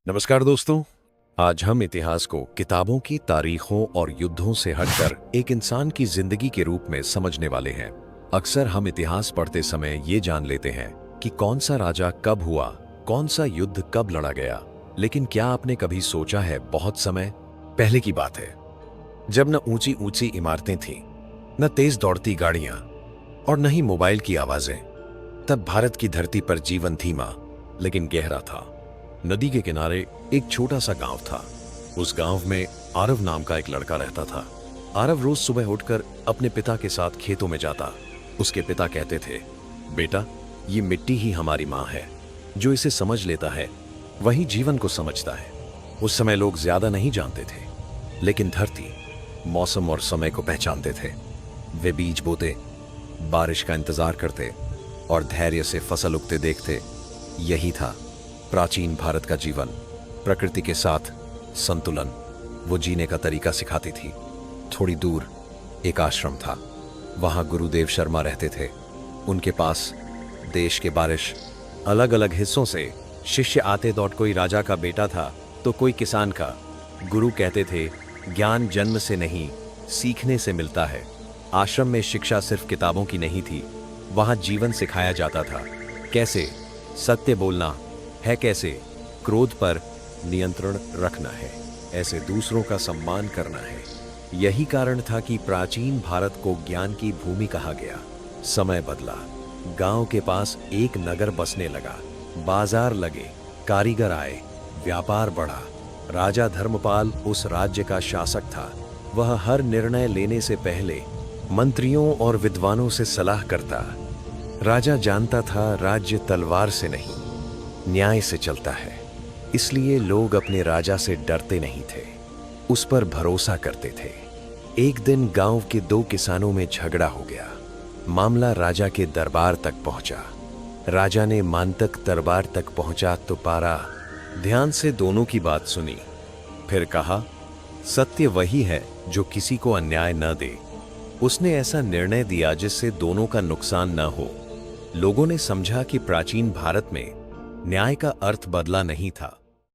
नमस्कार दोस्तों। आज हम इतिहास को किताबों की तारीखों और युद्धों से हटकर एक इंसान की जिंदगी के रूप में समझने वाले हैं। अक्सर हम इतिहास पढ़ते समय ये जान लेते हैं कि कौन सा राजा कब हुआ, कौन सा युद्ध कब लड़ा गया, लेकिन क्या आपने कभी सोचा है बहुत समय पहले की बात है, जब न ऊंची ऊंची इमारतें थीं, न तेज दौड़ती गाड़ियां और न ही मोबाइल की आवाजें। तब भारत की धरती पर जीवन धीमा लेकिन गहरा था। नदी के किनारे एक छोटा सा गांव था। उस गांव में आरव नाम का एक लड़का रहता था। आरव रोज सुबह उठकर अपने पिता के साथ खेतों में जाता। उसके पिता कहते थे, बेटा, ये मिट्टी ही हमारी माँ है। जो इसे समझ लेता है वही जीवन को समझता है। उस समय लोग ज्यादा नहीं जानते थे, लेकिन धरती, मौसम और समय को पहचानते थे। वे बीज बोते, बारिश का इंतजार करते और धैर्य से फसल उगते देखते। यही था प्राचीन भारत का जीवन। प्रकृति के साथ संतुलन वो जीने का तरीका सिखाती थी। थोड़ी दूर एक आश्रम था। वहां गुरुदेव शर्मा रहते थे। उनके पास देश के बारिश अलग अलग हिस्सों से शिष्य आते। दौड़ कोई राजा का बेटा था तो कोई किसान का। गुरु कहते थे, ज्ञान जन्म से नहीं, सीखने से मिलता है। आश्रम में शिक्षा सिर्फ किताबों की नहीं थी, वहां जीवन सिखाया जाता था। कैसे सत्य बोलना है, कैसे क्रोध पर नियंत्रण रखना है, ऐसे दूसरों का सम्मान करना है। यही कारण था कि प्राचीन भारत को ज्ञान की भूमि कहा गया। समय बदला। गांव के पास एक नगर बसने लगा। बाजार लगे, कारीगर आए, व्यापार बढ़ा। राजा धर्मपाल उस राज्य का शासक था। वह हर निर्णय लेने से पहले मंत्रियों और विद्वानों से सलाह करता। राजा जानता था राज्य तलवार से नहीं, न्याय से चलता है। इसलिए लोग अपने राजा से डरते नहीं थे, उस पर भरोसा करते थे। एक दिन गांव के दो किसानों में झगड़ा हो गया। मामला राजा के दरबार तक पहुंचा। राजा ने मांतक दरबार तक पहुंचा तो पारा ध्यान से दोनों की बात सुनी। फिर कहा, सत्य वही है जो किसी को अन्याय न दे। उसने ऐसा निर्णय दिया जिससे दोनों का नुकसान न हो। लोगों ने समझा कि प्राचीन भारत में न्याय का अर्थ बदला नहीं था,